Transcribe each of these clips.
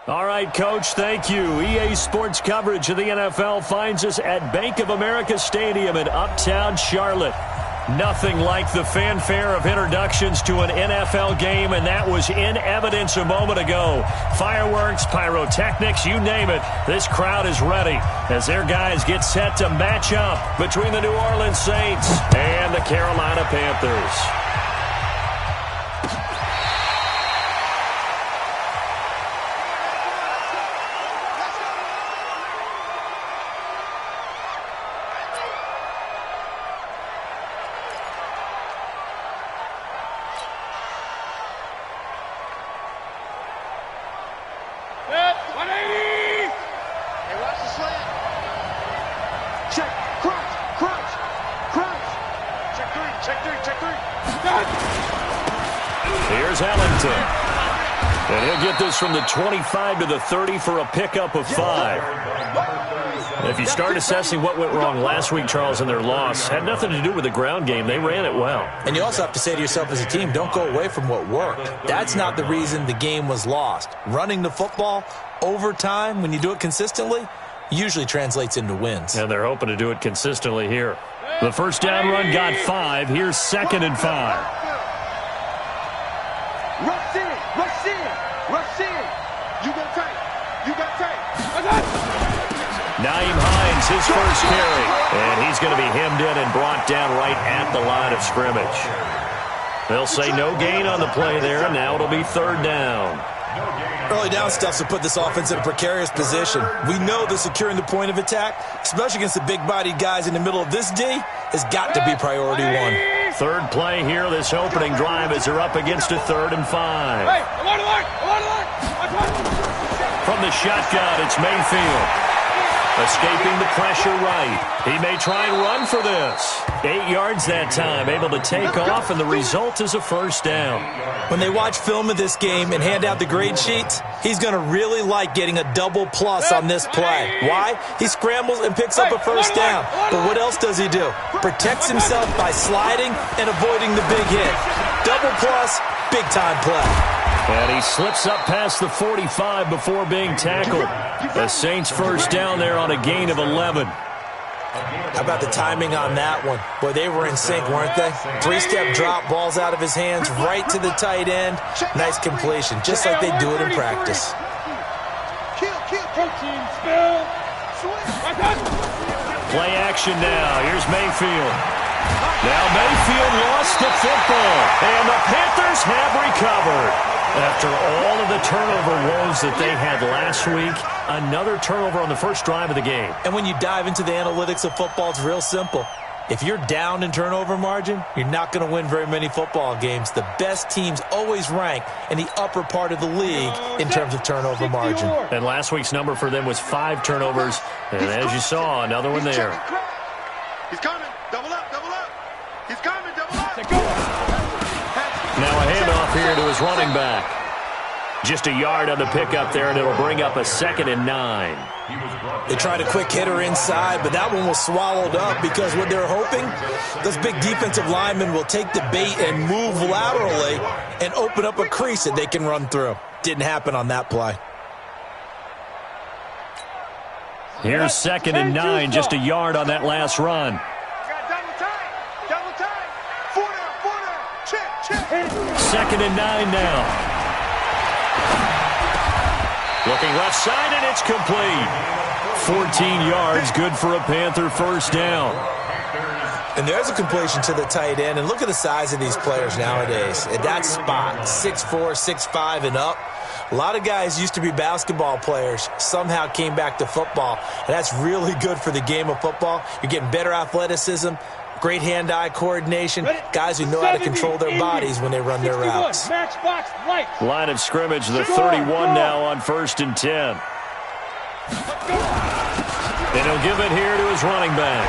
All right, Coach, thank you. EA Sports coverage of the NFL finds us at Bank of America Stadium in Uptown Charlotte. Nothing like the fanfare of introductions to an NFL game, and that was in evidence a moment ago. Fireworks, pyrotechnics, you name it. This crowd is ready as their guys get set to match up between the New Orleans Saints and the Carolina Panthers. And he'll get this from the 25 to the 30 for a pickup of 5. If you start assessing what went wrong last week, Charles, in their loss, had nothing to do with the ground game. They ran it well. And you also have to say to yourself as a team, don't go away from what worked. That's not the reason the game was lost. Running the football over time, when you do it consistently, usually translates into wins. And they're hoping to do it consistently here. The first down run got 5. Here's 2nd and 5. Naeem Hines, his first carry, and he's going to be hemmed in and brought down right at the line of scrimmage. They'll say no gain on the play there, and now it'll be 3rd down. Early down stuff to put this offense in a precarious position. We know that securing the point of attack, especially against the big-bodied guys in the middle of this D, has got to be priority 1. Third play here, this opening drive, as they're up against a 3rd and 5. From the shotgun, it's Mayfield. Escaping the pressure right. He may try and run for this. 8 yards that time, able to take off, and the result is a first down. When they watch film of this game and hand out the grade sheets, he's going to really like getting a double plus on this play. Why? He scrambles and picks up a first down. But what else does he do? Protects himself by sliding and avoiding the big hit. Double plus, big-time play. And he slips up past the 45 before being tackled. The Saints first down there on a gain of 11. How about the timing on that one? Boy, they were in sync, weren't they? 3-step drop, balls out of his hands, right to the tight end. Nice completion, just like they do it in practice. Play action now. Here's Mayfield. Now Mayfield lost the football, and the Panthers have recovered. After all of the turnover woes that they had last week, another turnover on the first drive of the game. And when you dive into the analytics of football, it's real simple. If you're down in turnover margin, you're not going to win very many football games. The best teams always rank in the upper part of the league in terms of turnover margin. And last week's number for them was 5 turnovers. And as you saw, another one there. He's coming. Double up, double up. He's coming, double up. Now a handoff here to his running back. Just a yard on the pickup there, and it'll bring up a 2nd and 9. They tried a quick hitter inside, but that one was swallowed up because what they're hoping, those big defensive linemen will take the bait and move laterally and open up a crease that they can run through. Didn't happen on that play. Here's 2nd and 9, just a yard on that last run. Double time. 4 down. Check. 2nd and 9 now. Looking left side, and it's complete. 14 yards, good for a Panther first down. And there's a completion to the tight end. And look at the size of these players nowadays. At that spot, 6'4", 6'5", and up. A lot of guys used to be basketball players, somehow came back to football. And that's really good for the game of football. You're getting better athleticism, great hand-eye coordination, guys who know how to control their bodies when they run their routes. Line of scrimmage, the 31 now on 1st and 10. And he'll give it here to his running back.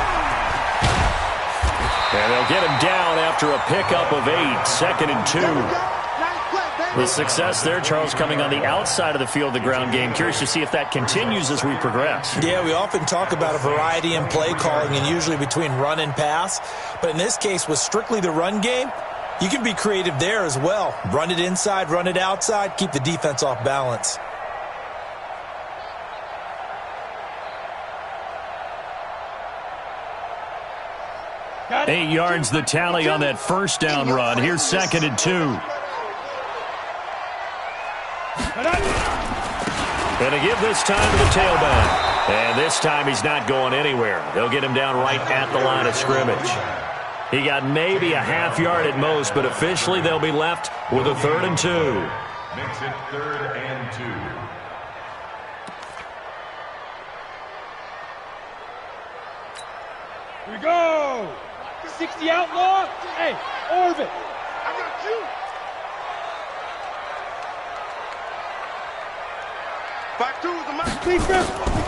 And they'll get him down after a pickup of 8, 2nd and 2. The success there, Charles, coming on the outside of the field, the ground game. Curious to see if that continues as we progress. Yeah, we often talk about a variety in play calling and usually between run and pass. But in this case, with strictly the run game, you can be creative there as well. Run it inside, run it outside, keep the defense off balance. 8 yards the tally on that first down run. Here's 2nd and 2. Gonna give this time to the tailback. And this time he's not going anywhere. They'll get him down right at the line of scrimmage. He got maybe a half yard at most, but officially they'll be left with a 3rd and 2. Makes it 3rd and 2. Here we go. 60 outlaw. Hey, Orvin. I got you. 5-2 is the match.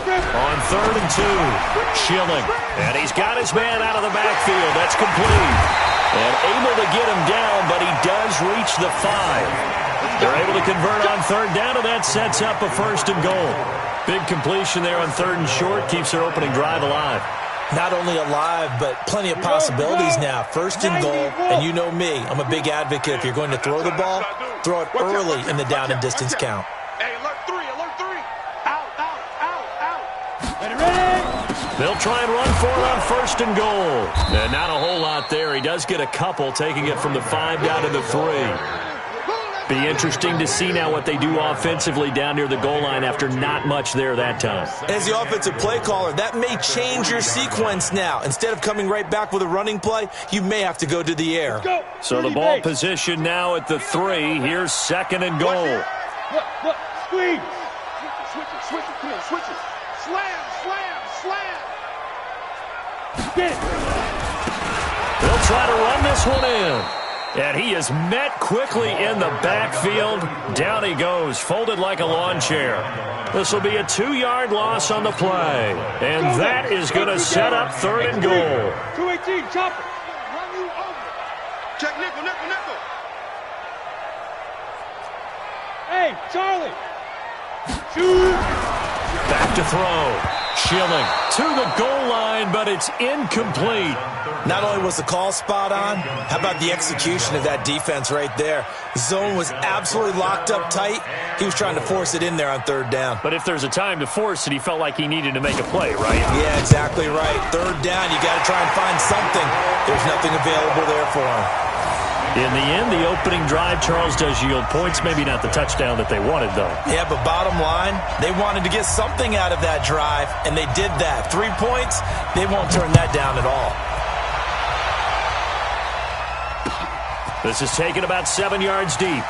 On 3rd and 2, Schilling. And he's got his man out of the backfield. That's complete. And able to get him down, but he does reach the 5. They're able to convert on 3rd down, and that sets up a 1st and goal. Big completion there on 3rd and short. Keeps their opening drive alive. Not only alive, but plenty of possibilities now. 1st and goal, and you know me. I'm a big advocate. If you're going to throw the ball, throw it early in the down and distance count. Hey, alert 3, alert 3. Out, out, out, out. Ready. They'll try and run for it on 1st and goal. And not a whole lot there. He does get a couple, taking it from the 5 down to the 3. Be interesting to see now what they do offensively down near the goal line after not much there that time. As the offensive play caller, that may change your sequence now. Instead of coming right back with a running play, you may have to go to the air. So the ball position now at the 3. Here's 2nd and goal. Look, squeeze. Switch it, come on, switch it. Slam, slam, slam. Get it. They'll try to run this one in. And he is met quickly in the backfield. Down he goes, folded like a lawn chair. This will be a 2-yard loss on the play. And that is going to set up 3rd and goal. 218, chop it. Run you over. Check nickel, nickel, nickel. Hey, Charlie. Shoot. Back to throw. Schilling to the goal line, but it's incomplete. Not only was the call spot on, how about the execution of that defense right there? Zone was absolutely locked up tight. He was trying to force it in there on 3rd down. But if there's a time to force it, he felt like he needed to make a play, right? Yeah, exactly right. 3rd down, you got to try and find something. There's nothing available there for him. In the end, the opening drive, Charles, does yield points. Maybe not the touchdown that they wanted, though. Yeah, but bottom line, they wanted to get something out of that drive, and they did that. 3 points, they won't turn that down at all. This is taken about 7 yards deep.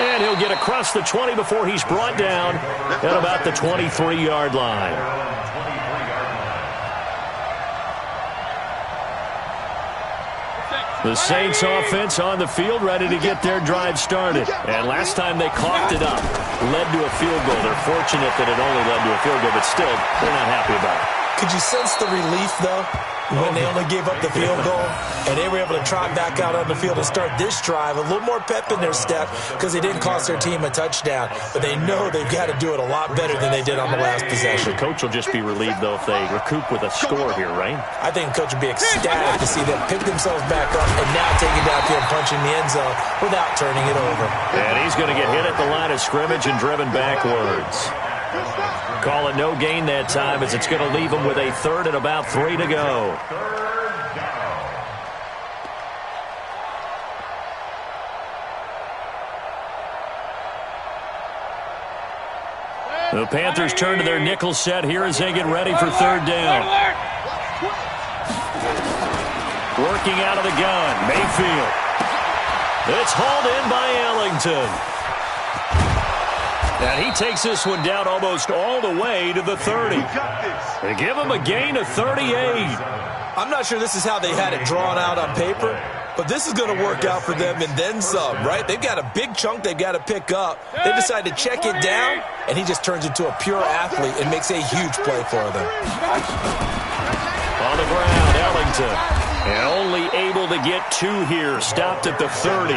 And he'll get across the 20 before he's brought down at about the 23-yard line. The Saints offense on the field, ready to get their drive started. And last time they coughed it up, led to a field goal. They're fortunate that it only led to a field goal, but still, they're not happy about it. Could you sense the relief, though, when they only gave up the field goal and they were able to trot back out on the field and start this drive? A little more pep in their step because they didn't cost their team a touchdown. But they know they've got to do it a lot better than they did on the last possession. The coach will just be relieved, though, if they recoup with a score here, right? I think the coach would be ecstatic to see them pick themselves back up and now take it downfield and punch in the end zone without turning it over. And he's going to get hit at the line of scrimmage and driven backwards. Call it no gain that time as it's going to leave him with a 3rd and about 3 to go. The Panthers turn to their nickel set here as they get ready for 3rd down. Working out of the gun, Mayfield. It's hauled in by Ellington. And he takes this one down almost all the way to the 30. They give him a gain of 38. I'm not sure this is how they had it drawn out on paper, but this is going to work out for them and then some, right? They've got a big chunk they've got to pick up. They decide to check it down, and he just turns into a pure athlete and makes a huge play for them. On the ground, Ellington. And only able to get 2 here. Stopped at the 30.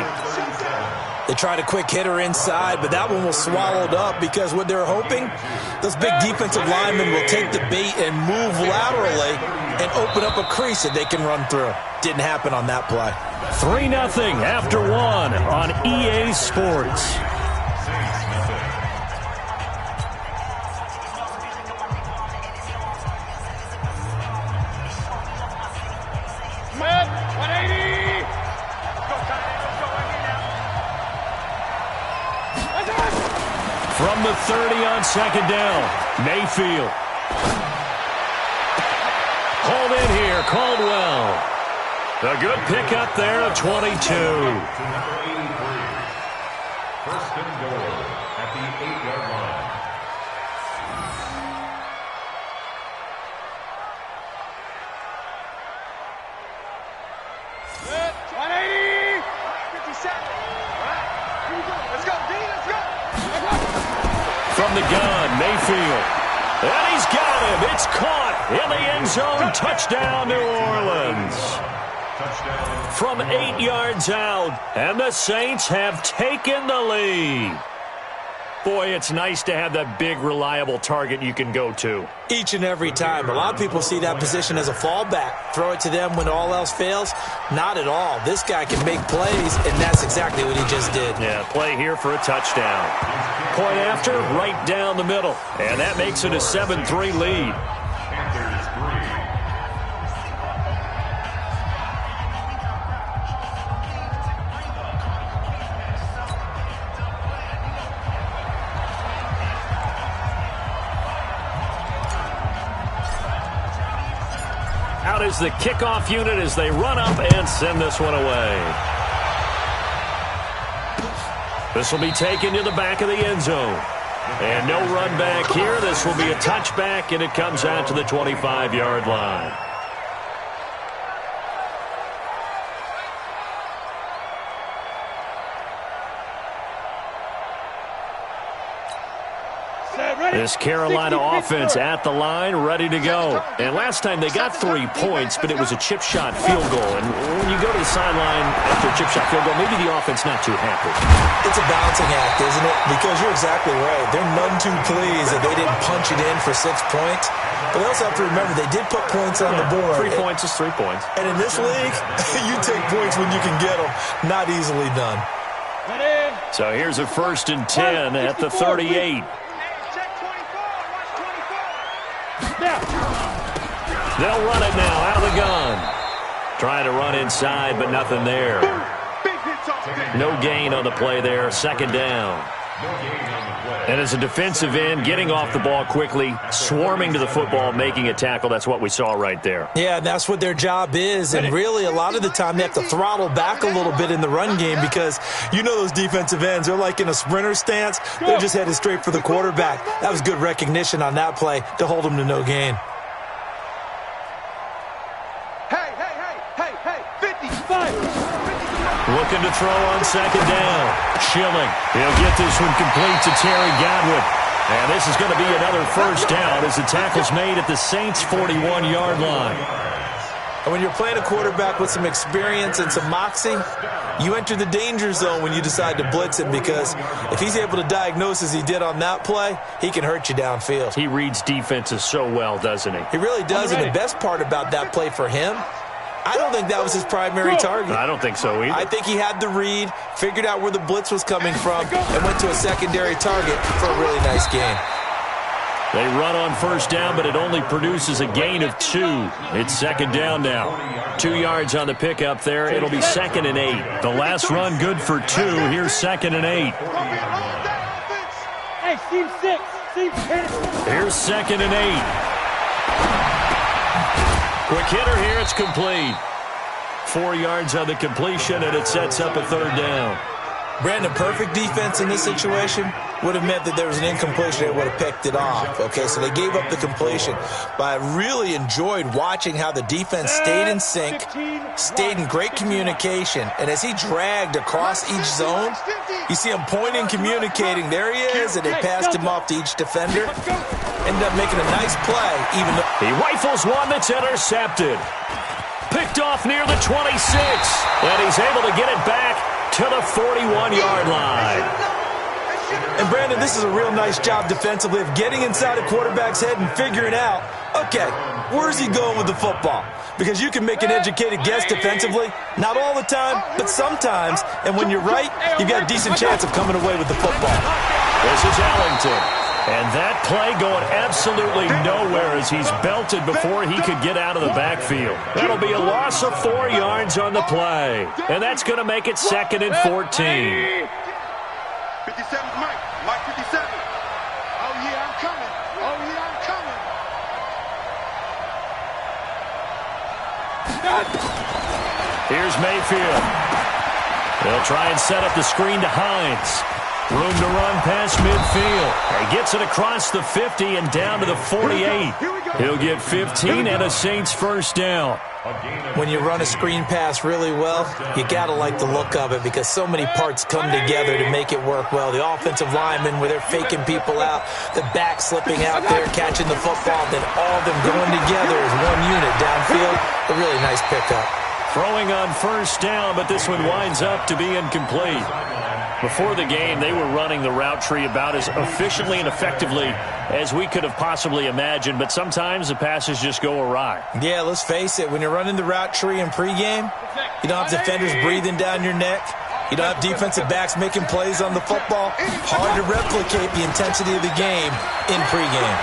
They tried a quick hitter inside, but that one was swallowed up because what they're hoping, those big defensive linemen will take the bait and move laterally and open up a crease that they can run through. Didn't happen on that play. 3-0 after 1 on EA Sports. From the 30 on second down, Mayfield. Called in here, Caldwell. A good pickup there of 22. To number 83. First and goal at the 8-yard line. Good. 180. 57. Let's go, D. Let's go. From the gun, Mayfield. And he's got him. It's caught in the end zone. Touchdown, New Orleans. Touchdown. From 8 yards out, and the Saints have taken the lead. Boy, it's nice to have that big, reliable target you can go to. Each and every time. A lot of people see that position as a fallback. Throw it to them when all else fails. Not at all. This guy can make plays, and that's exactly what he just did. Yeah, play here for a touchdown. Point after, right down the middle. And that makes it a 7-3 lead. Panthers 3. Out is the kickoff unit as they run up and send this one away. This will be taken to the back of the end zone. And no run back here. This will be a touchback, and it comes out to the 25-yard line. This Carolina offense at the line, ready to go. And last time they got 3 points, but it was a chip shot field goal. And when you go to the sideline after a chip shot field goal, maybe the offense not too happy. It's a balancing act, isn't it? Because you're exactly right. They're none too pleased that they didn't punch it in for 6 points. But they also have to remember they did put points on the board. 3 points is 3 points. And in this league, you take points when you can get them. Not easily done. So here's a 1st and 10 at the 38. They'll run it now out of the gun. Trying to run inside, but nothing there. No gain on the play there. 2nd down. And as a defensive end, getting off the ball quickly, swarming to the football, making a tackle, that's what we saw right there. Yeah, that's what their job is. And really, a lot of the time, they have to throttle back a little bit in the run game because you know those defensive ends, they're like in a sprinter stance. They're just headed straight for the quarterback. That was good recognition on that play to hold them to no gain. Looking to throw on 2nd down. Schilling. He'll get this one complete to Terry Godwin. And this is going to be another 1st down as the tackle's made at the Saints' 41-yard line. And when you're playing a quarterback with some experience and some moxie, you enter the danger zone when you decide to blitz him because if he's able to diagnose as he did on that play, he can hurt you downfield. He reads defenses so well, doesn't he? He really does, and the best part about that play for him, I don't think that was his primary target. I don't think so either. I think he had the read, figured out where the blitz was coming from, and went to a secondary target for a really nice gain. They run on 1st down, but it only produces a gain of 2. It's 2nd down now. 2 yards on the pickup there. It'll be 2nd and 8. The last run good for 2. Here's 2nd and 8. Hey, team 6. Team 10. Here's 2nd and 8. Quick hitter here, it's complete. 4 yards on the completion, and it sets up a 3rd down. Brandon, perfect defense in this situation would have meant that there was an incompletion. They would have picked it off. Okay, so they gave up the completion. But I really enjoyed watching how the defense stayed in sync, stayed in great communication. And as he dragged across each zone, you see him pointing, communicating. There he is, and they passed him off to each defender. Ended up making a nice play, even though he rifles one that's intercepted. Picked off near the 26, and he's able to get it back to the 41-yard line. And Brandon, this is a real nice job defensively of getting inside a quarterback's head and figuring out, okay, where's he going with the football? Because you can make an educated guess defensively, not all the time, but sometimes. And when you're right, you've got a decent chance of coming away with the football. This is Ellington. And that play going absolutely nowhere as he's belted before he could get out of the backfield. That'll be a loss of 4 yards on the play. And that's going to make it 2nd and 14. 57's Mike. Mike 57. Here's Mayfield. They'll try and set up the screen to Hines. Room to run past midfield. He gets it across the 50 and down to the 48. He'll get 15 and a Saints first down. When you run a screen pass really well, you got to like the look of it because so many parts come together to make it work well. The offensive linemen, where they're faking people out, the back slipping out there, catching the football, then all of them going together as one unit downfield. A really nice pickup. Throwing on first down, but this one winds up to be incomplete. Before the game, they were running the route tree about as efficiently and effectively as we could have possibly imagined, but sometimes the passes just go awry. Yeah, let's face it. When you're running the route tree in pregame, you don't have defenders breathing down your neck. You don't have defensive backs making plays on the football. Hard to replicate the intensity of the game in pregame.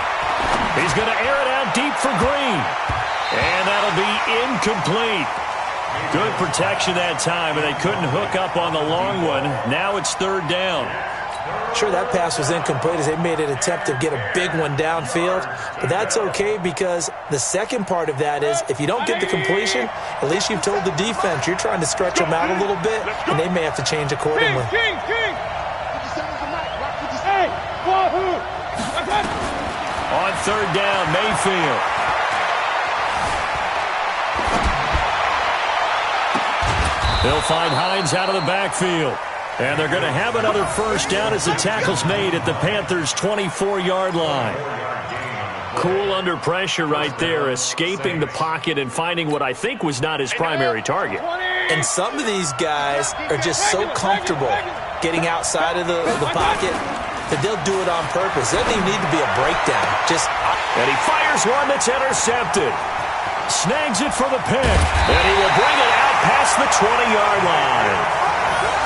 He's going to air it out deep for Green, and that'll be incomplete. Good protection that time, and they couldn't hook up on the long one. Now it's third down. Sure, that pass was incomplete as they made an attempt to get a big one downfield, but that's okay because the second part of that is if you don't get the completion, at least you've told the defense you're trying to stretch them out a little bit, and they may have to change accordingly. On third down, Mayfield. They'll find Hines out of the backfield. And they're going to have another first down as the tackle's made at the Panthers' 24-yard line. Cool under pressure right there, escaping the pocket and finding what I think was not his primary target. And some of these guys are just so comfortable getting outside of the pocket that they'll do it on purpose. It doesn't even need to be a breakdown. And he fires one that's intercepted. Snags it for the pick. And he will bring it out past the 20-yard line.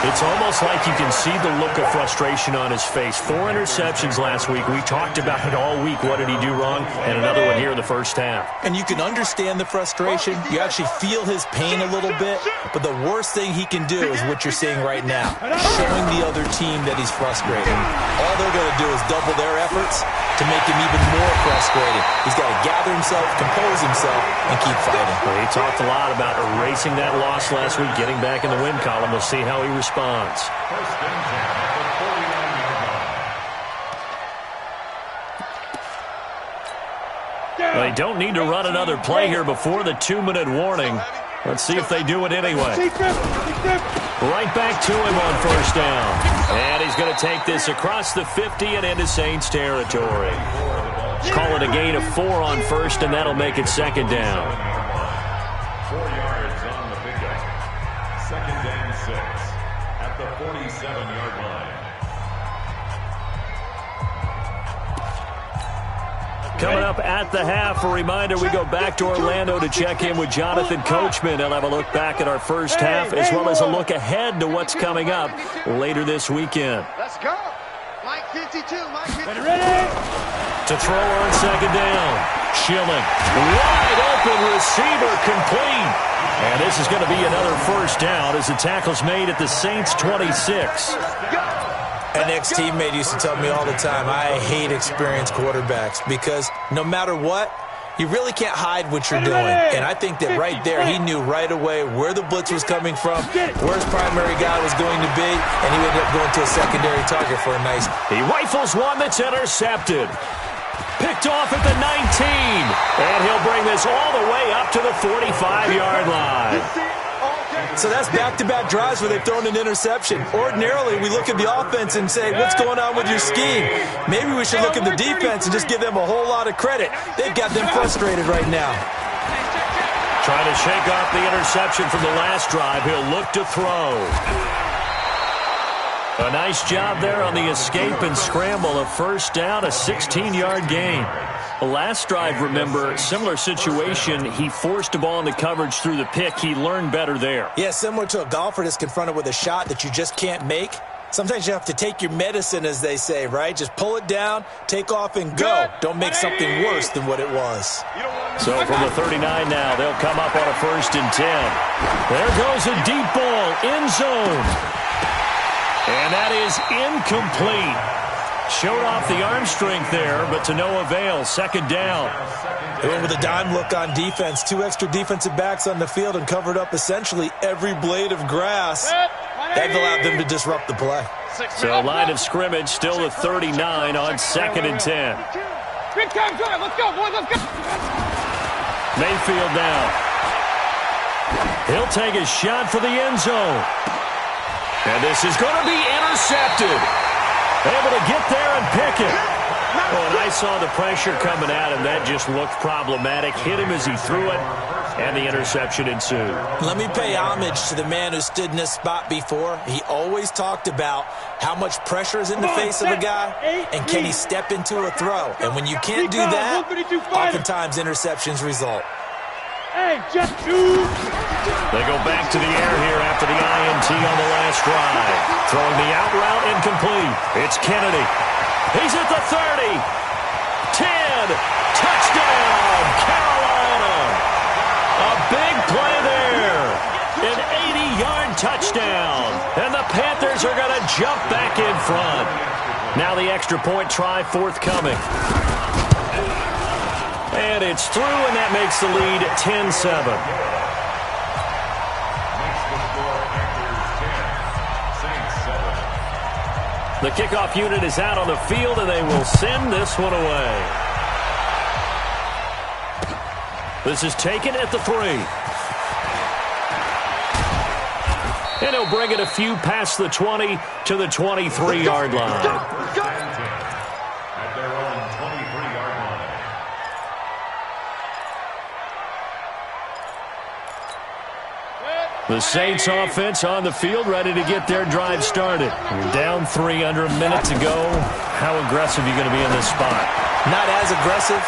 It's almost like you can see the look of frustration on his face. 4 interceptions last week. We talked about it all week. What did he do wrong? And another one here in the first half. And you can understand the frustration. You actually feel his pain a little bit. But the worst thing he can do is what you're seeing right now. Showing the other team that he's frustrated. All they're going to do is double their efforts to make him even more frustrated. He's got to gather himself, compose himself, and keep fighting. Well, he talked a lot about erasing that loss last week, getting back in the win column. We'll see how he responds. Well, they don't need to run another play here before the 2-minute warning. Let's see if they do it anyway. Right back to him on first down. And he's going to take this across the 50 and into Saints territory. Call it a gain of 4 on first, and that'll make it second down. 4 yards on the pickup. Second and 6 at the 47-yard line. Coming up at the half, a reminder, we go back to Orlando to check in with Jonathan Coachman. He'll have a look back at our first half as well as a look ahead to what's coming up later this weekend. Let's go. Mike 52, Mike 52. Ready? To throw on second down. Schilling. Wide open receiver complete. And this is going to be another first down as the tackle's made at the Saints' 26. An ex-teammate used to tell me all the time, I hate experienced quarterbacks because no matter what, you really can't hide what you're doing. And I think that right there, he knew right away where the blitz was coming from, where his primary guy was going to be, and he ended up going to a secondary target for a nice. He rifles one that's intercepted. Picked off at the 19. And he'll bring this all the way up to the 45-yard line. So that's back-to-back drives where they've thrown an interception. Ordinarily, we look at the offense and say, what's going on with your scheme? Maybe we should look at the defense and just give them a whole lot of credit. They've got them frustrated right now. Trying to shake off the interception from the last drive. He'll look to throw. A nice job there on the escape and scramble. A first down, a 16-yard gain. The last drive, remember, similar situation. He forced the ball into coverage through the pick. He learned better there. Yeah, similar to a golfer that's confronted with a shot that you just can't make. Sometimes you have to take your medicine, as they say, right? Just pull it down, take off, and go. Don't make something worse than what it was. So from the 39 now, they'll come up on a 1st and 10. There goes a deep ball, end zone. And that is incomplete. Showed off the arm strength there, but to no avail. Second down. They went with a dime look on defense. 2 extra defensive backs on the field and covered up essentially every blade of grass. That allowed them to disrupt the play. So line of scrimmage still at 39 on 2nd and 10. Big time drive. Let's go, boys. Let's go. Mayfield now. He'll take a shot for the end zone. And this is going to be intercepted. Able to get there and pick it. Oh, and I saw the pressure coming at him. That just looked problematic. Hit him as he threw it, and the interception ensued. Let me pay homage to the man who stood in this spot before. He always talked about how much pressure is in the face of a guy, and can he step into a throw. And when you can't do that, oftentimes interceptions result. Hey, just two. They go back to the air here after the INT on the last drive. Throwing the out route incomplete. It's Kennedy. He's at the 30. 10. Touchdown, Carolina. A big play there. An 80-yard touchdown. And the Panthers are going to jump back in front. Now the extra point try forthcoming. And it's through, and that makes the lead 10-7. The kickoff unit is out on the field, and they will send this one away. This is taken at the 3. And he'll bring it a few past the 20 to the 23-yard line. The Saints offense on the field, ready to get their drive started. You're down 3 under a minute to go. How aggressive are you going to be in this spot? Not as aggressive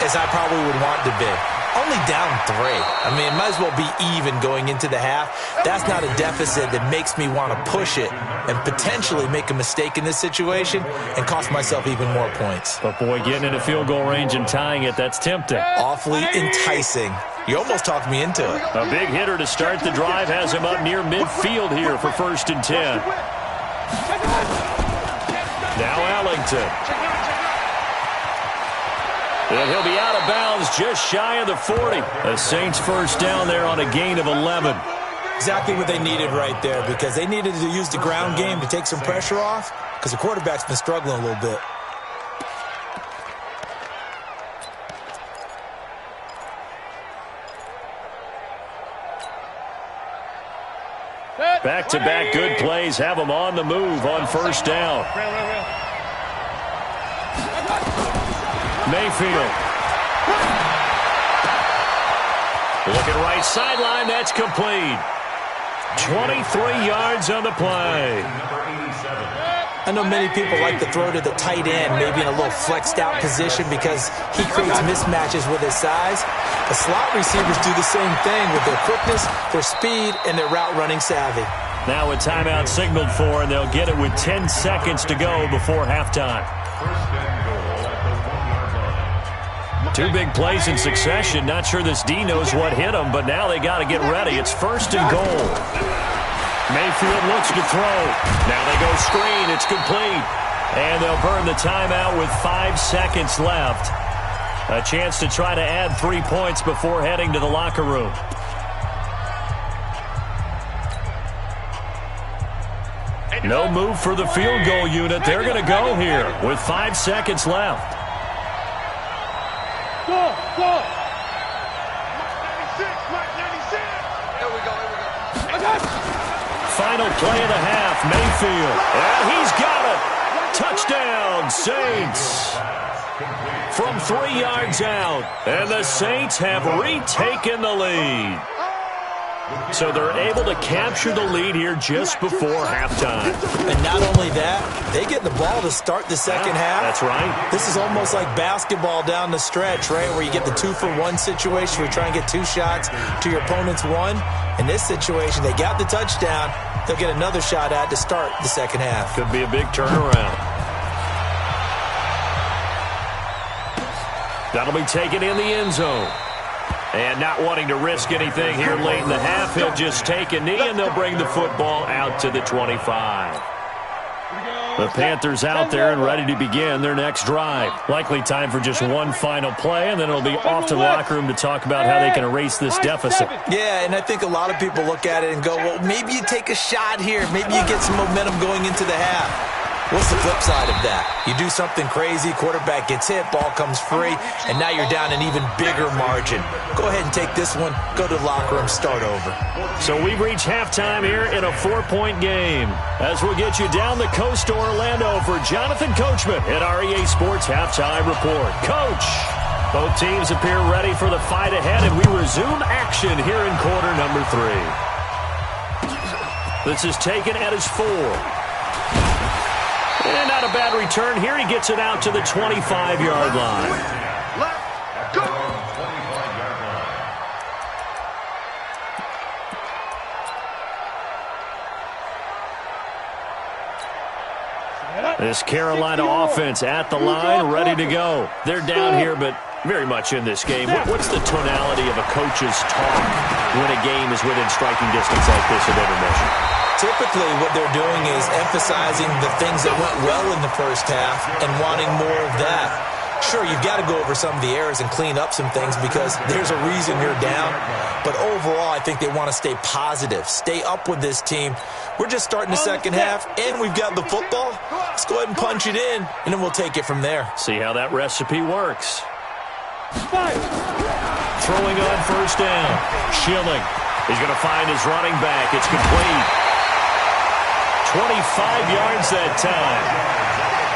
as I probably would want to be. Only down 3. I mean, it might as well be even going into the half. That's not a deficit that makes me want to push it and potentially make a mistake in this situation and cost myself even more points. But, boy, getting into field goal range and tying it, that's tempting. Awfully enticing. You almost talked me into it. A big hitter to start the drive has him up near midfield here for 1st and 10. Now Ellington. And he'll be out of bounds just shy of the 40. The Saints first down there on a gain of 11. Exactly what they needed right there, because they needed to use the ground game to take some pressure off, because the quarterback's been struggling a little bit. Back-to-back good plays have them on the move on 1st down. Mayfield. Looking right sideline, that's complete. 23 yards on the play. I know many people like to throw to the tight end, maybe in a little flexed out position because he creates mismatches with his size. The slot receivers do the same thing with their quickness, their speed, and their route running savvy. Now a timeout signaled for, and they'll get it with 10 seconds to go before halftime. 2 big plays in succession. Not sure this D knows what hit him, but now they got to get ready. It's 1st and goal. Mayfield looks to throw. Now they go screen. It's complete. And they'll burn the timeout with 5 seconds left. A chance to try to add 3 points before heading to the locker room. No move for the field goal unit. They're going to go here with 5 seconds left. Go, go. Mark 96. Here we go. Final play of the half, Mayfield. And he's got it. Touchdown, Saints. From 3 yards out. And the Saints have retaken the lead. So they're able to capture the lead here just before halftime. And not only that, they get the ball to start the second half. That's right. This is almost like basketball down the stretch, right, where you get the 2-for-1 situation where you try and get 2 shots to your opponent's 1. In this situation, they got the touchdown. They'll get another shot at to start the second half. Could be a big turnaround. That'll be taken in the end zone. And not wanting to risk anything here late in the half, he'll just take a knee, and they'll bring the football out to the 25. The Panthers out there and ready to begin their next drive. Likely time for just one final play, and then it'll be off to the locker room to talk about how they can erase this deficit. Yeah, and I think a lot of people look at it and go, well, maybe you take a shot here. Maybe you get some momentum going into the half. What's the flip side of that? You do something crazy, quarterback gets hit, ball comes free, and now you're down an even bigger margin. Go ahead and take this one, go to the locker room, start over. So we've reached halftime here in a 4-point game. As we'll get you down the coast to Orlando for Jonathan Coachman at our EA Sports Halftime Report. Coach, both teams appear ready for the fight ahead, and we resume action here in quarter number 3. This is taken at his 4. And not a bad return here. He gets it out to the 25-yard line. Left, go! This Carolina offense at the line, ready to go. They're down here, but very much in this game. What's the tonality of a coach's talk when a game is within striking distance like this at intermission? Typically, what they're doing is emphasizing the things that went well in the first half and wanting more of that. Sure, you've got to go over some of the errors and clean up some things because there's a reason you're down. But overall, I think they want to stay positive, stay up with this team. We're just starting the second half, and we've got the football. Let's go ahead and punch it in, and then we'll take it from there. See how that recipe works. Throwing on first down. Schilling. He's going to find his running back. It's complete. 25 yards that time.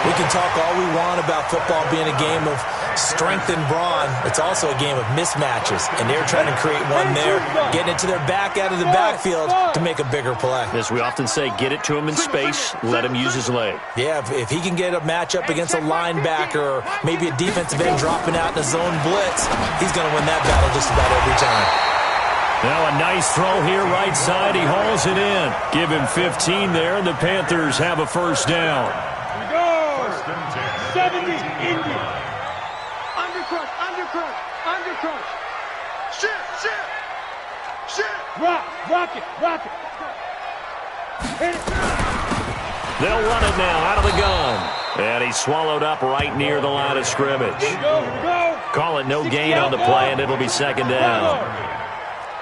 We can talk all we want about football being a game of strength and brawn. It's also a game of mismatches, and they're trying to create one there, getting it to their back out of the backfield to make a bigger play. As we often say, get it to him in space, let him use his leg. Yeah, if he can get a matchup against a linebacker or maybe a defensive end dropping out in a zone blitz, he's going to win that battle just about every time. Now a nice throw here, right side. He hauls it in. Give him 15 there, and the Panthers have a first down. Here we go. 70, Indy. Undercrush, undercrush, undercrush. Shift. Rock it. Hit it. They'll run it now out of the gun. And he's swallowed up right near the line of scrimmage. Here we go. Call it no gain on the play, and it'll be second down.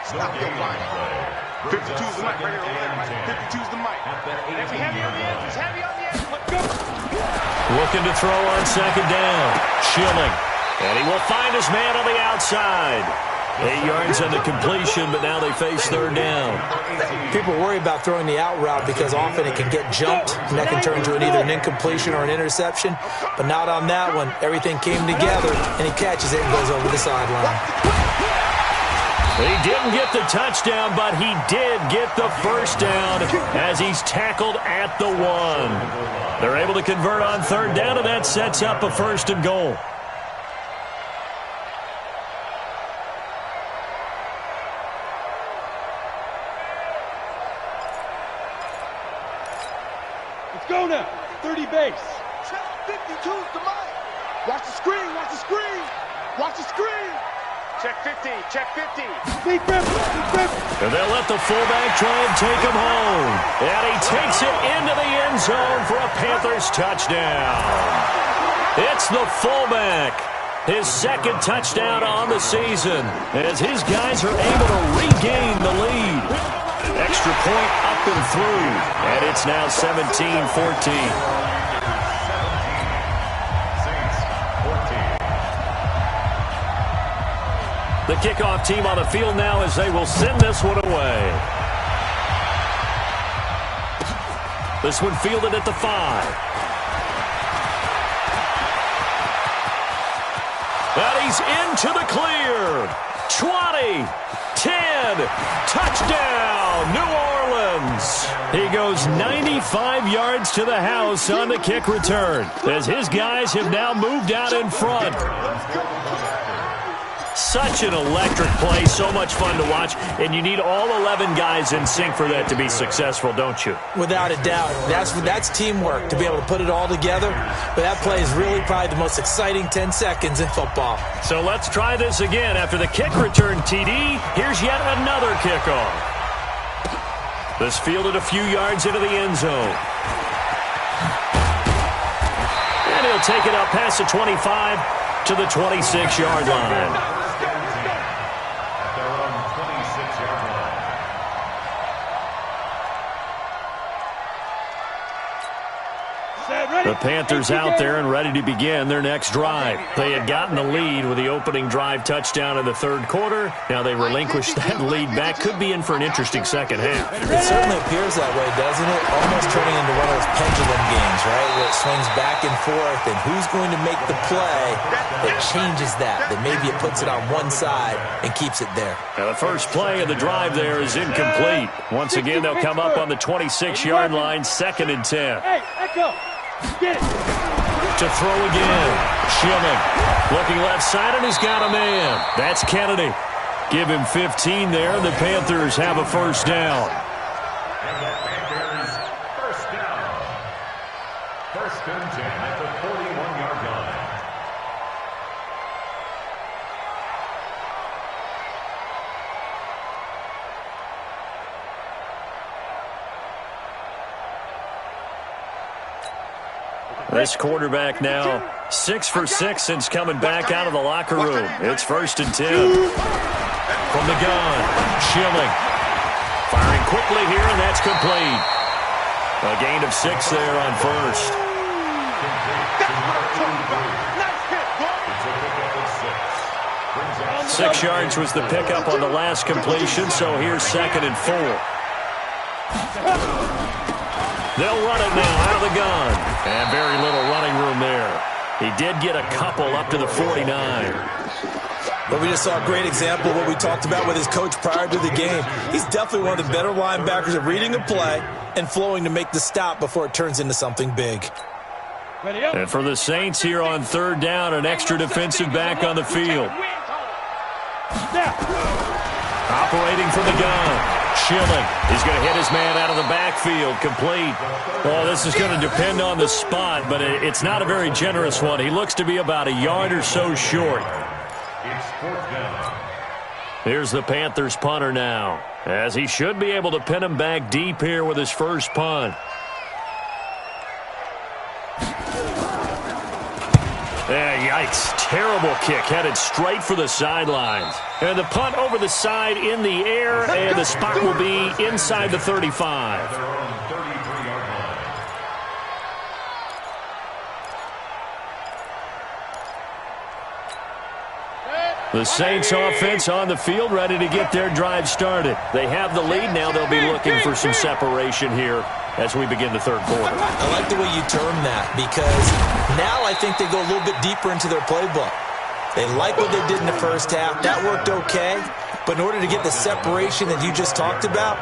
Stop your body. 52's the mic right here. 52's the mic. Heavy on the edges. Heavy on the edges. Let's go. Looking to throw on second down. Schilling. And he will find his man on the outside. 8 yards on the completion, but now they face third down. People worry about throwing the out route because often it can get jumped, and that can turn into either an incompletion or an interception. But not on that one. Everything came together, and he catches it and goes over the sideline. He didn't get the touchdown, but he did get the first down as he's tackled at the 1. They're able to convert on third down, and that sets up a first and goal. Let's go now. 30 base. 52's the mic. Watch the screen. Watch the screen. Check 50. Deep rip. And they'll let the fullback try and take him home. And he takes it into the end zone for a Panthers touchdown. It's the fullback. His second touchdown on the season as his guys are able to regain the lead. Extra point up and through. And it's now 17-14. The kickoff team on the field now as they will send this one away. This one fielded at the 5. And he's into the clear. 20, 10, touchdown, New Orleans. He goes 95 yards to the house on the kick return as his guys have now moved out in front. Such an electric play, so much fun to watch, and you need all 11 guys in sync for that to be successful, don't you? Without a doubt. That's teamwork to be able to put it all together, but that play is really probably the most exciting 10 seconds in football. So let's try this again. After the kick return, TD, here's yet another kickoff. This fielded a few yards into the end zone. And he'll take it up past the 25 to the 26-yard line. The Panthers out there and ready to begin their next drive. They had gotten the lead with the opening drive touchdown in the third quarter. Now they relinquished that lead back. Could be in for an interesting second half. It certainly appears that way, doesn't it? Almost turning into one of those pendulum games, right? Where it swings back and forth, and who's going to make the play that changes that maybe it puts it on one side and keeps it there. Now the first play of the drive there is incomplete. Once again, they'll come up on the 26-yard line, 2nd and 10. Hey, echo. Get it. To throw again. Schilling. Looking left side, and he's got a man. That's Kennedy. Give him 15 there, and the Panthers have a first down. And the Panthers first down. 1st and 10 at the 41-yard line. This quarterback now 6 for 6 since coming back out of the locker room. It's 1st and 10. From the gun, Schilling. Firing quickly here, and that's complete. A gain of 6 there on first. It's 6 yards was the pickup on the last completion, so here's 2nd and 4. They'll run it now out of the gun. And very little running room there. He did get a couple up to the 49. But we just saw a great example of what we talked about with his coach prior to the game. He's definitely one of the better linebackers at reading a play and flowing to make the stop before it turns into something big. And for the Saints here on 3rd down, an extra defensive back on the field. Operating from the gun. Schilling. He's going to hit his man out of the backfield. Complete. Oh, this is going to depend on the spot, but it's not a very generous one. He looks to be about a yard or so short. It's 4th down. Here's the Panthers punter now, as he should be able to pin him back deep here with his first punt. Yikes. Terrible kick. Headed straight for the sidelines. And the punt over the side in the air, and the spot will be inside the 35. Their own 33-yard line. The Saints offense on the field, ready to get their drive started. They have the lead. Now they'll be looking for some separation here as we begin the 3rd quarter. I like the way you term that, because now I think they go a little bit deeper into their playbook. They like what they did in the first half. That worked okay. But in order to get the separation that you just talked about,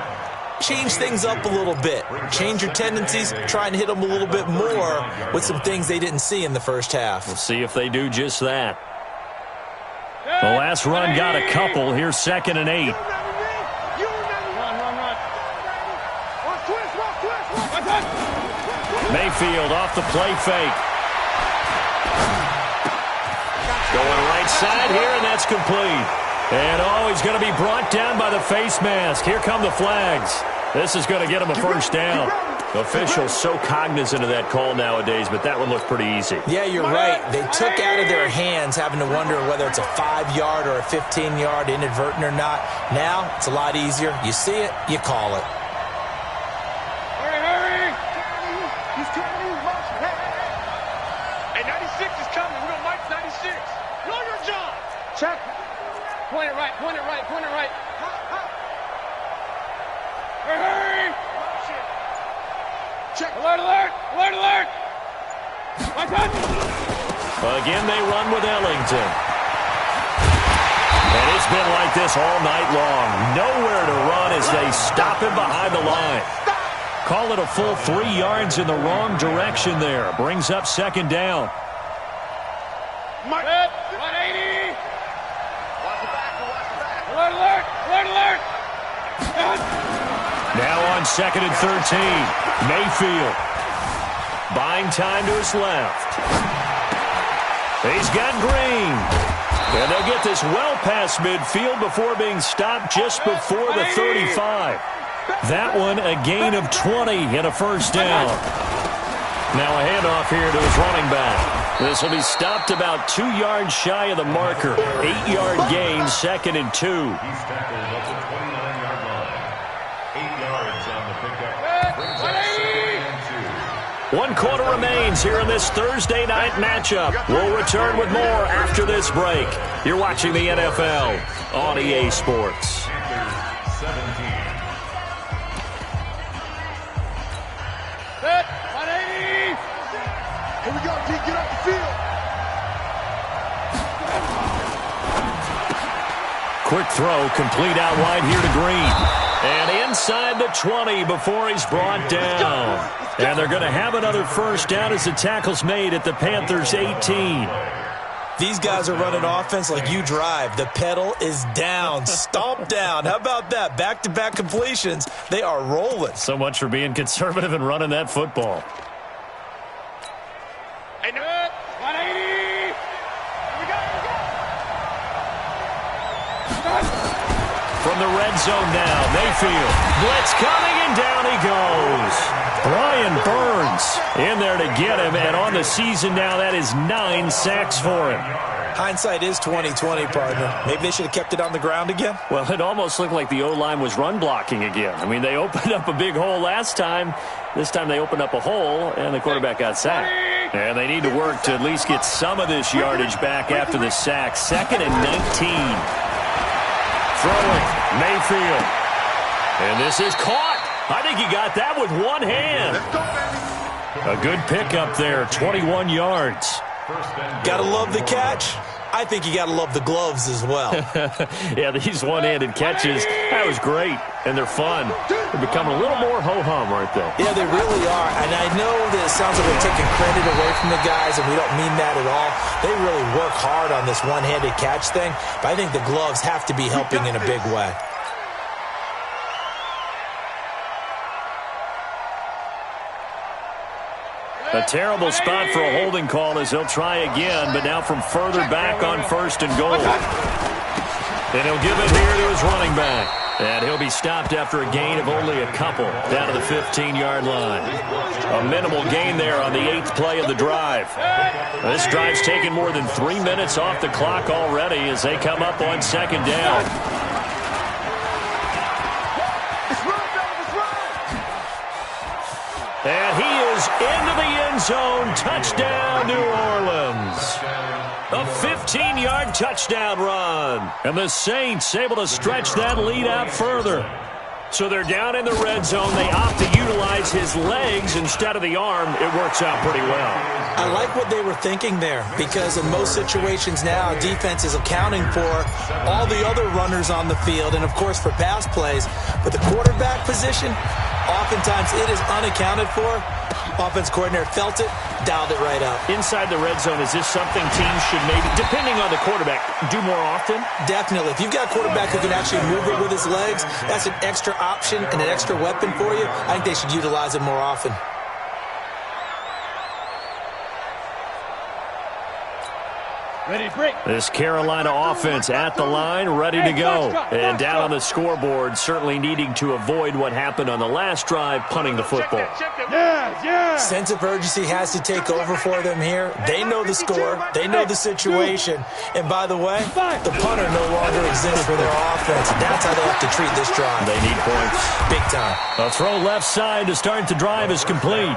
change things up a little bit. Change your tendencies. Try and hit them a little bit more with some things they didn't see in the first half. We'll see if they do just that. The last run got a couple. Here's 2nd and 8. Mayfield off the play fake. Going right side here, and that's complete. And he's going to be brought down by the face mask. Here come the flags. This is going to get him a first down. Officials so cognizant of that call nowadays, but that one looked pretty easy. Yeah, you're right. They took out of their hands having to wonder whether it's a 5-yard or a 15-yard, inadvertent or not. Now, it's a lot easier. You see it, you call it. Hurry! He's trying to use motion. Hey, 96 is coming. We're going to Mike's 96. Know your job. Check. Point it right, point it right, point it right. Hurry! Check. Alert, alert, alert, alert! My touch! Again, they run with Ellington. And it's been like this all night long. Nowhere to run as they stop him behind the line. Call it a full 3 yards in the wrong direction there. Brings up 2nd down. Mike. 180! Watch the back. Watch the back. Alert, alert, alert, alert! Now on 2nd and 13. Mayfield. Buying time to his left. He's got Green. And they'll get this well past midfield before being stopped just before the 35. That one a gain of 20 and a first down. Now a handoff here to his running back. This will be stopped about 2 yards shy of the marker. 8-yard gain, 2nd and 2. He's tackled at the 29-yard line. 8 yards on the pickup. Brings up 2nd and 2. 1 quarter remains here in this Thursday night matchup. We'll return with more after this break. You're watching the NFL on EA Sports. Panthers 17. Set, 180. Here we go, D. Get off the field. Quick throw, complete out wide here to Green. And inside the 20 before he's brought down. And they're going to have another first down as the tackle's made at the Panthers' 18. These guys are running offense like you drive. The pedal is down, stomp down. How about that? Back-to-back completions. They are rolling. So much for being conservative and running that football. Hey, no. 180. Here we go. From the red zone now, Mayfield. Blitz coming, and down he goes. Brian Burns in there to get him, and on the season now, that is 9 sacks for him. Hindsight is 20/20, partner. Maybe they should have kept it on the ground again. Well, it almost looked like the O-line was run blocking again. I mean, they opened up a big hole last time. This time they opened up a hole, and the quarterback got sacked. And they need to work to at least get some of this yardage back after the sack. 2nd and 19. Throwing, Mayfield. And this is caught. I think he got that with one hand. A good pickup there, 21 yards. Gotta love the catch. I think you gotta love the gloves as well. Yeah, these one-handed catches, that was great, and they're fun. They're becoming a little more ho-hum, aren't they? Yeah, they really are. And I know that it sounds like we're taking credit away from the guys, and we don't mean that at all. They really work hard on this one-handed catch thing, but I think the gloves have to be helping in a big way. A terrible spot for a holding call as they'll try again, but now from further back on 1st and goal. And he'll give it here to his running back. And he'll be stopped after a gain of only a couple down to the 15-yard line. A minimal gain there on the 8th play of the drive. This drive's taken more than 3 minutes off the clock already as they come up on 2nd down. And he is into the end zone. Touchdown, New Orleans. A 15-yard touchdown run. And the Saints able to stretch that lead out further. So they're down in the red zone. They opt to utilize his legs instead of the arm. It works out pretty well. I like what they were thinking there, because in most situations now, defense is accounting for all the other runners on the field and, of course, for pass plays. But the quarterback position, oftentimes it is unaccounted for. Offense coordinator felt it, dialed it right up. Inside the red zone, is this something teams should maybe, depending on the quarterback, do more often? Definitely. If you've got a quarterback who can actually move it with his legs, that's an extra option and an extra weapon for you. I think they should utilize it more often. Ready to break. This Carolina offense at the line, ready to go. And down on the scoreboard, certainly needing to avoid what happened on the last drive, punting the football. Yeah. Sense of urgency has to take over for them here. They know the score. They know the situation. And by the way, the punter no longer exists for their offense. That's how they have to treat this drive. They need points. Big time. A throw left side to start the drive is complete.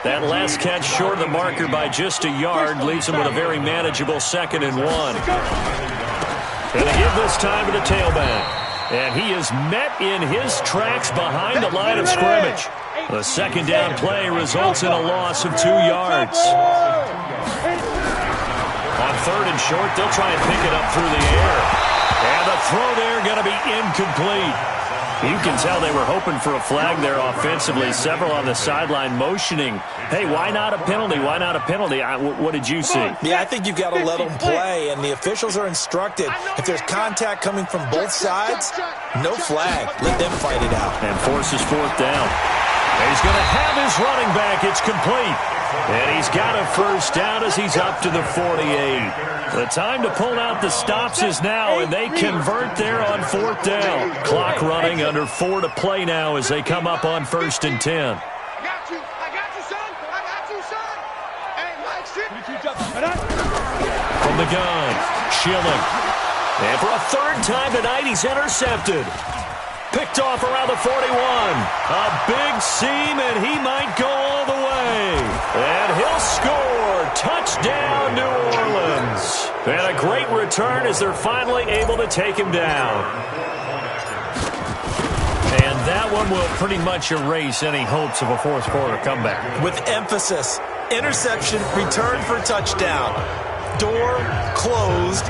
That last catch short of the marker by just a yard leaves him with a very manageable 2nd and 1. And they give this time to the tailback. And he is met in his tracks behind the line of scrimmage. The 2nd down play results in a loss of 2 yards. On 3rd and short, they'll try and pick it up through the air. And the throw there going to be incomplete. You can tell they were hoping for a flag there offensively. Several on the sideline motioning. Hey, why not a penalty? Why not a penalty? What did you see? Yeah, I think you've got to let them play, and the officials are instructed. If there's contact coming from both sides, no flag. Let them fight it out. And forces 4th down. And he's going to have his running back. It's complete. And he's got a first down as he's up to the 48. The time to pull out the stops is now, and they convert there on 4th down. Clock running, under 4 to play now as they come up on 1st and 10. I got you, son. From the gun, Schilling. And for a third time tonight, he's intercepted. Picked off around the 41. A big seam, and he might go all the way. And he'll score. Touchdown, New Orleans. And a great return as they're finally able to take him down. And that one will pretty much erase any hopes of a fourth quarter comeback. With emphasis, interception, return for touchdown. Door closed,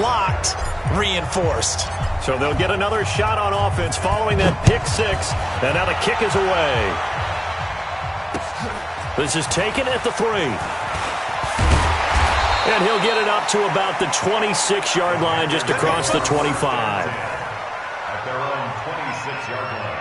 locked, reinforced. So they'll get another shot on offense following that pick six. And now the kick is away. This is taken at the 3. And he'll get it up to about the 26-yard line, just across the 25. At their own 26-yard line.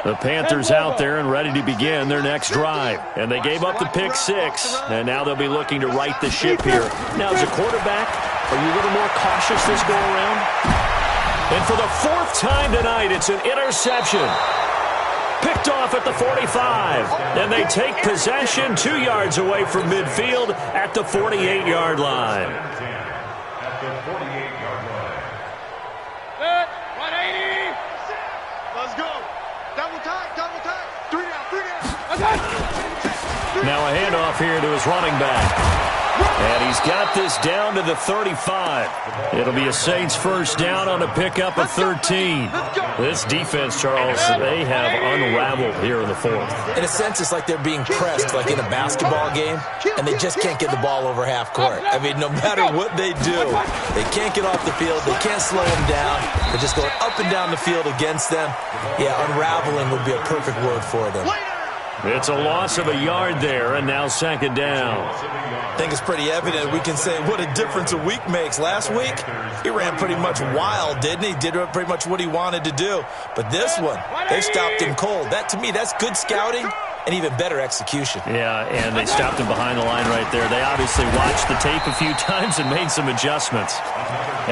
The Panthers out there and ready to begin their next drive. And they gave up the pick six, and now they'll be looking to right the ship here. Now, as a quarterback, are you a little more cautious this go around? And for the 4th time tonight, it's an interception. Picked off at the 45. And they take possession 2 yards away from midfield at the 48-yard line. At the 48-yard line. 180. Let's go. Double time. 3 down. Now a handoff here to his running back. And he's got this down to the 35. It'll be a Saints first down on a pickup of 13. This defense, Charles, they have unraveled here in the 4th. In a sense, it's like they're being pressed, like in a basketball game, and they just can't get the ball over half court. I mean, no matter what they do, they can't get off the field. They can't slow them down. They're just going up and down the field against them. Yeah, unraveling would be a perfect word for them. It's a loss of a yard there, and now second down. I think it's pretty evident. We can say what a difference a week makes. Last week, he ran pretty much wild, didn't he? Did pretty much what he wanted to do. But this one, they stopped him cold. That, to me, that's good scouting and even better execution. Yeah, and they stopped him behind the line right there. They obviously watched the tape a few times and made some adjustments.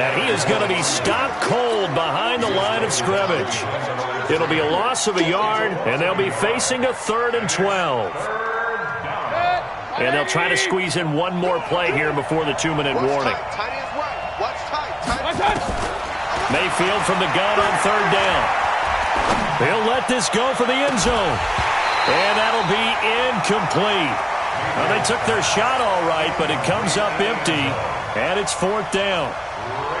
And he is going to be stopped cold behind the line of scrimmage. It'll be a loss of a yard, and they'll be facing a 3rd and 12. And they'll try to squeeze in one more play here before the 2-minute warning. Mayfield from the gun on 3rd down. He'll let this go for the end zone. And that'll be incomplete. Well, they took their shot all right, but it comes up empty, and it's 4th down.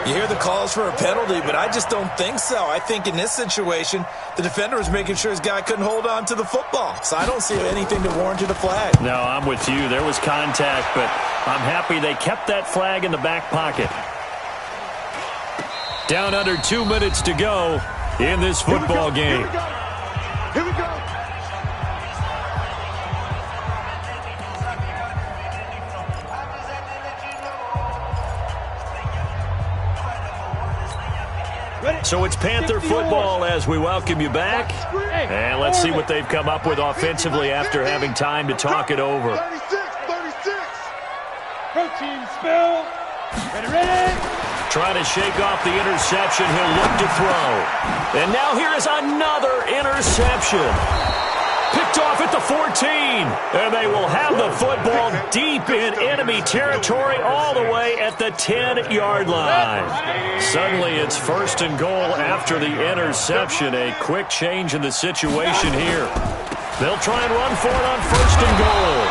You hear the calls for a penalty, but I just don't think so. I think in this situation, the defender was making sure his guy couldn't hold on to the football. So I don't see anything to warrant a flag. No, I'm with you. There was contact, but I'm happy they kept that flag in the back pocket. Down under 2 minutes to go in this football game. Here we go. So it's Panther football as we welcome you back. And let's see what they've come up with offensively after having time to talk it over. 36. Protein spill. Ready. Trying to shake off the interception. He'll look to throw. And now here is another interception. Picked off at the 14. And they will have the football deep in enemy territory all the way at the 10-yard line. Suddenly it's 1st and goal after the interception. A quick change in the situation here. They'll try and run for it on 1st and goal.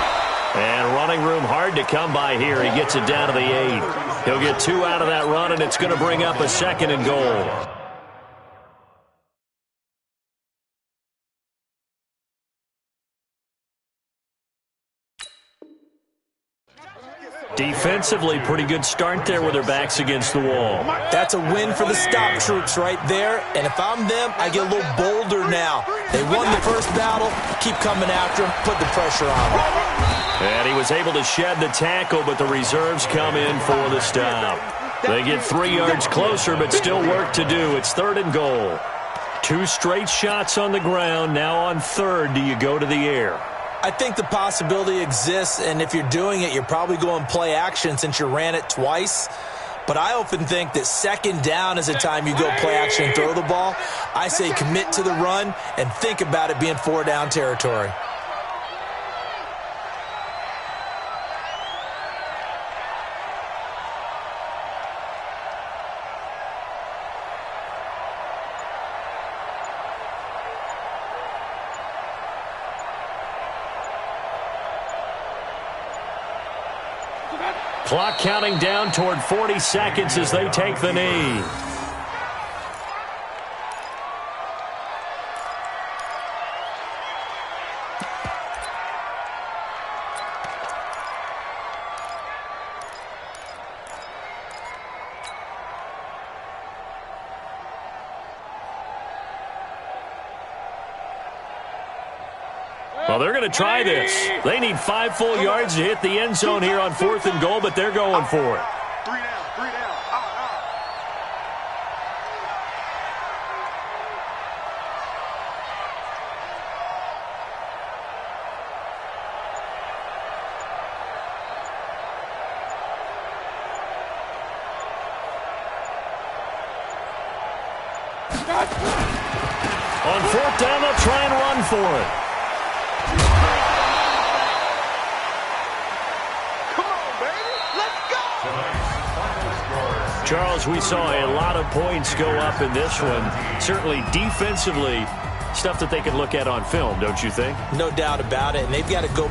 And running room hard to come by here. He gets it down to the 8. He'll get 2 out of that run, and it's going to bring up a 2nd and goal. Defensively, pretty good start there with their backs against the wall. That's a win for the stop troops right there. And if I'm them, I get a little bolder now. They won the first battle. Keep coming after them. Put the pressure on them. And he was able to shed the tackle, but the reserves come in for the stop. They get 3 yards closer, but still work to do. It's 3rd and goal. 2 straight shots on the ground. Now on 3rd, do you go to the air? I think the possibility exists, and if you're doing it, you're probably going play action since you ran it twice. But I often think that second down is a time you go play action and throw the ball. I say commit to the run and think about it being 4-down territory. Clock counting down toward 40 seconds as they take the knee. Well, they're going to try this. They need 5 full yards to hit the end zone here on 4th and goal, but they're going for it. 3 down, 3 down. On 4th down, they'll try and run for it. Charles, we saw a lot of points go up in this one. Certainly defensively, stuff that they can look at on film, don't you think? No doubt about it, and they've got to go